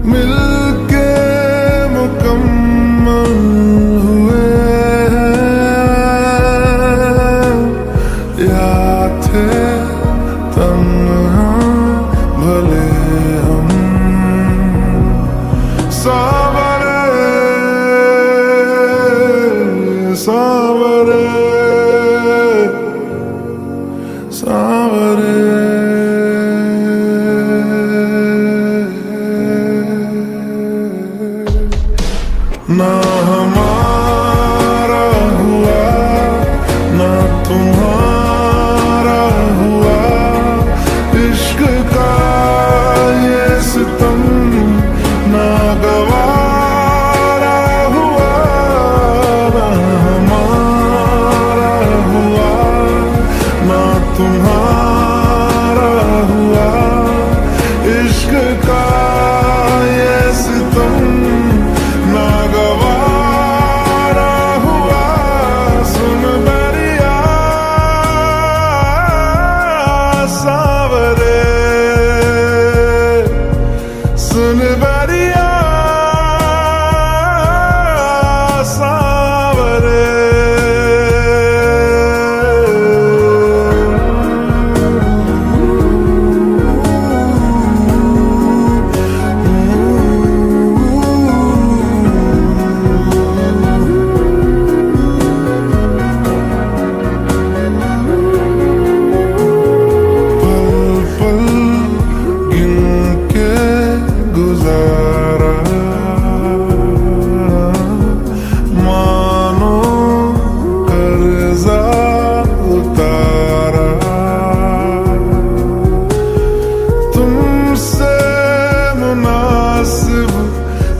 मिलके मुकम्मल हुए या थे तन्हा भले हम। सावरे सावरे सावरे ना हमारा हुआ ना तुम्हारा हुआ, इश्क का ये सितम ना गवारा हुआ। ना हमारा हुआ ना तुम्हारा हुआ, इश्क का ये सितम ना गवारा हुआ। सुन बरिया सावरे, सुन बरिया सावरे।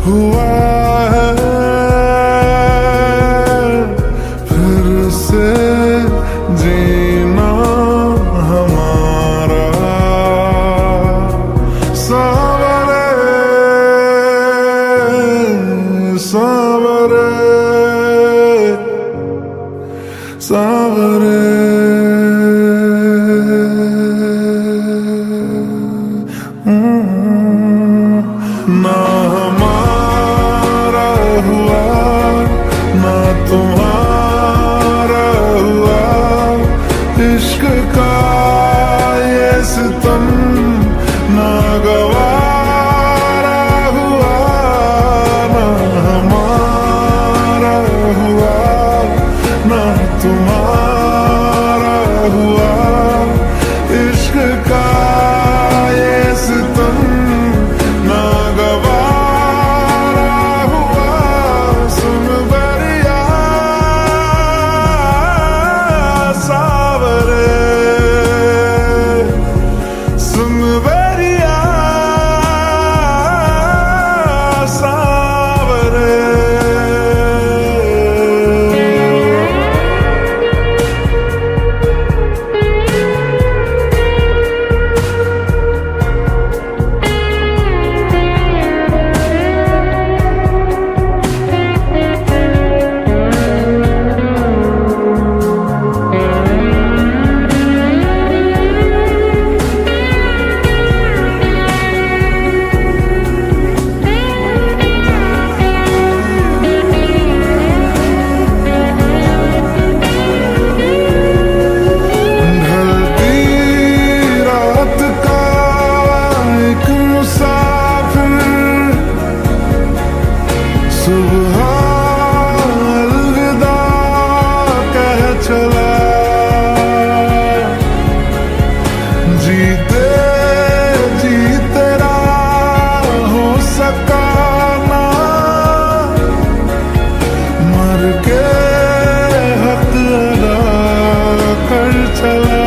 हुआ है फिर से जीना हमारा। सावरे सावरे सावरे। ना हमारा हुआ ना तुम्हारा हुआ, इश्क का ये सितम ना गवारा हुआ। ना हमारा हुआ ना तुम्हारा जीते जी तेरा हो सका ना, मर के हक अदा कर चला।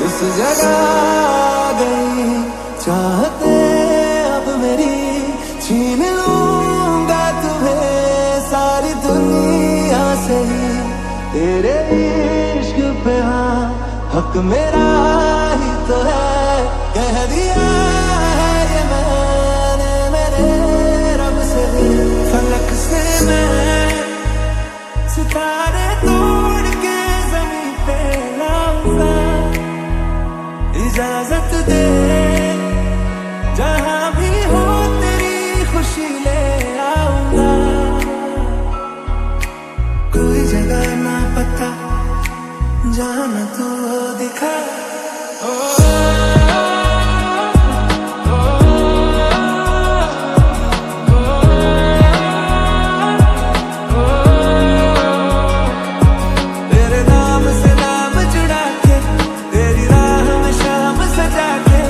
इस जगह गई चाहते अब मेरी, छीन लूंगा तुम्हें सारी दुनिया से ही। तेरे इश्क पे हाँ हक मेरा ही तो है, कह दिया है ये मैंने मेरे रब से भी। फलक से मैं सितारे तोड़ के जमीन पे लाऊंगा, इजाजत दे जहां भी हो तेरी खुशी ले आऊंगा। कोई जगह ना पता जहां न तू दिखा। तेरे नाम से नाम जुड़ा के, तेरी राह में शाम सजा के,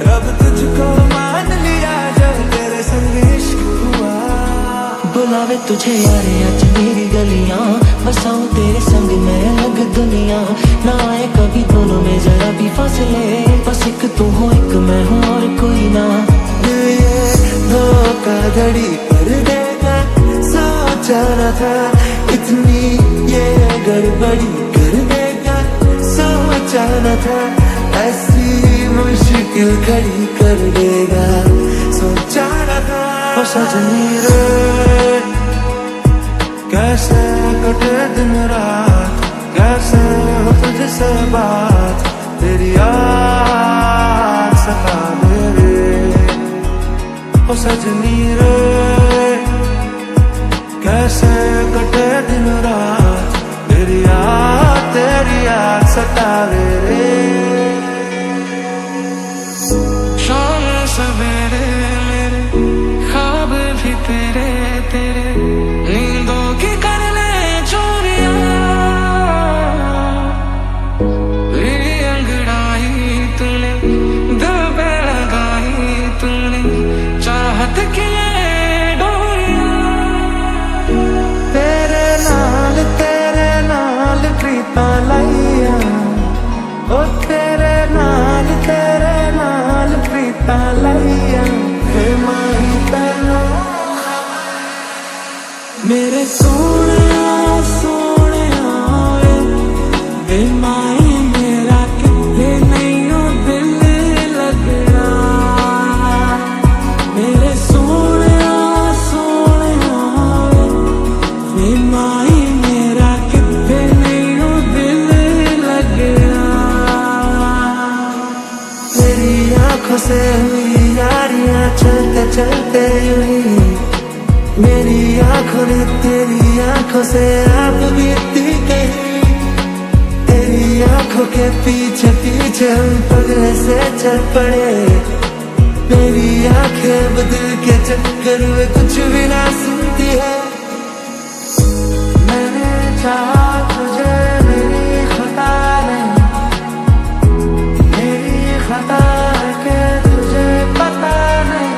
रब तुझको मान लिया जब तेरे संग इश्क हुआ। बुलावे तुझे यारे आज मेरी गलियां, बसाऊं तेरे संग मैं अलग दुनिया। ना आए कभी दोनों में जरा भी फासले, बस एक तू हो एक मैं हूँ और कोई ना। ये धोखाधड़ी कर देगा सोचा न था, इतनी ये गड़बड़ी कर देगा सोचा न था। ऐसी मुश्किल घड़ी कर देगा सोचा न था। ओ सजनी रे कैसे कटे दिन रात, कैसे हो तुझसे बात, तेरी याद सतावे रे। ओ सजनी रे कैसे कटे दिन रात, तेरी याद सतावे रे। शाम सवेरे मेरे ख्वाब भी तेरे तेरे, नींदों की कर ले चोरियां, मेरी अंगड़ाई तूने दिल पे लगाई तूने, चाहत की ये डोरियां। प्रीता लाइया ओ तेरे नाल प्रीता लाइया वे माही तैनू मेरे सोने सोने वे माही मेरा कितने नहीं दिल लगना मेरे सोने सोने वे माही मेरा कितने नहीं दिल लगना तेरी आंखों से हुई यारियां चलते चलते हुई मेरी आंखों ने तेरी आंखों से आप बीती गई तेरी आंखों के पीछे पीछे हम पगले से चल पड़े मेरी आंखें बदल के चक्कर में कुछ भी ना सुनती है मैंने चाहा तुझे मेरी खता नहीं मेरी खता है कि तुझे पता नहीं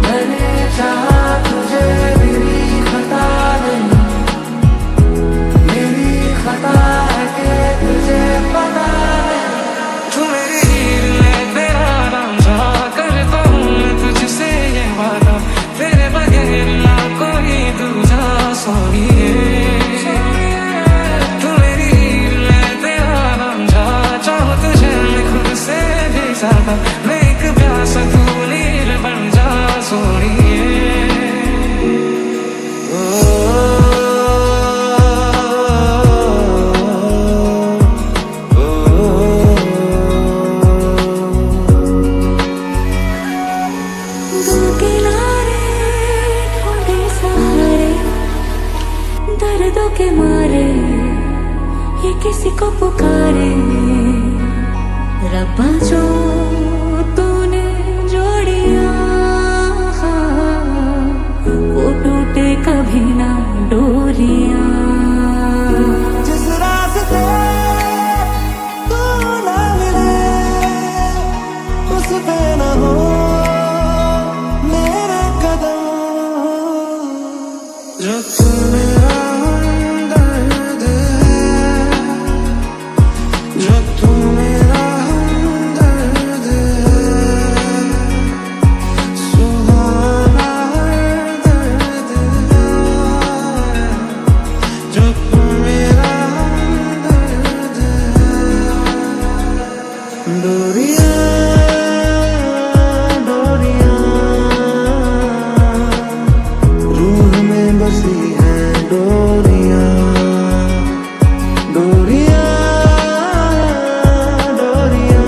मैंने चाहा तुझे मेरी खता नहीं मेरी खता है कि तुझे पता नहीं तू मेरी हीर मैं तेरा रांझा करता हूँ मैं तुझसे ये वादा तेरे बगैर ना कोई दूजा सोनिए तू मेरी हीर मैं तेरा रांझा चाहूँ तुझे मैं खुद से भी ज्यादा मैं एक प्यासा तू नीर बन जा सोनिए दो किनारे ठोड़े सहारे दर्दों के मारे ये किसी को पुकारे रब्बा जो तूने जोड़िया वो टूटे कभी ना डोरिया जिस रास्ते तू ना मिले उस पे न हो मेरे कदम जो तू मेरा हमदर्द है जो तू मेरा हमदर्द है सुहाना दर्द है जो तू मेरा हमदर्द है डोरियां डोरियां रूह में बसी है डोरियां डोरियां डोरियां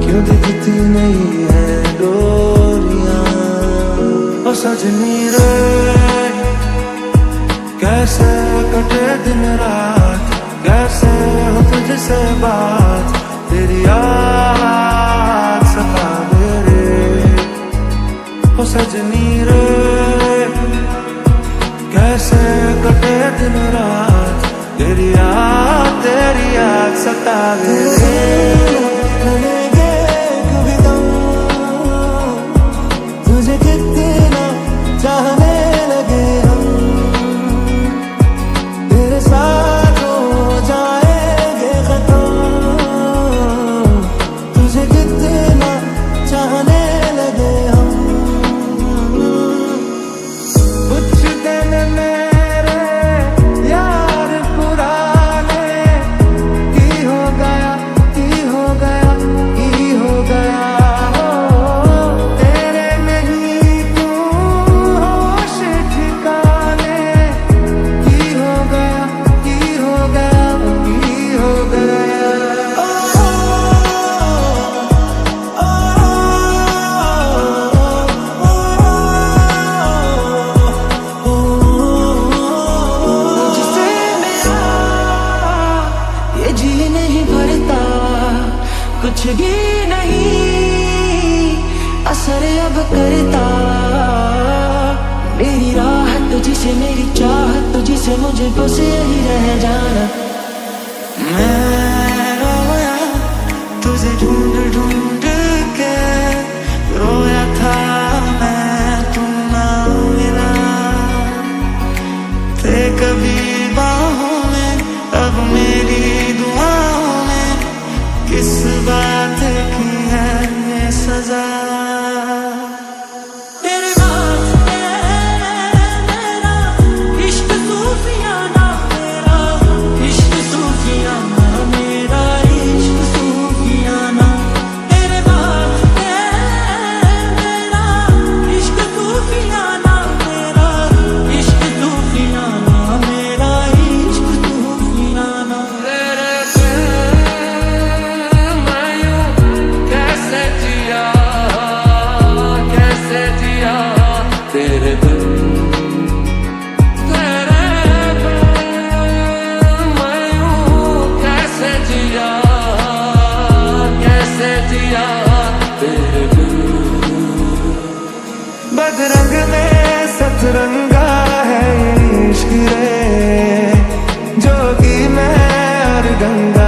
क्यों दिखती नहीं है डोरियां ओ सजनी रे कैसे कटे दिन रात कैसे हो तुझसे बात तेरी याद सतावे रे हो सजनी रे कैसे कटे दिन रात तेरी याद सतावे रे लगेगे कभी दम तुझे कितना चाहने लगे हम तेरे साथ हो जाएंगे खत्म तुझे कितना चाहने लगे हम कुछ दिन मेरे यार पुराने की हो गया की हो गया की हो गया हो तेरे नहीं क्यों हो तेरे बिन मैं यूं कैसे जिया तेरे बिन। बदरंग में सतरंगा है ये इश्क रे, जोगी मैं और गंगा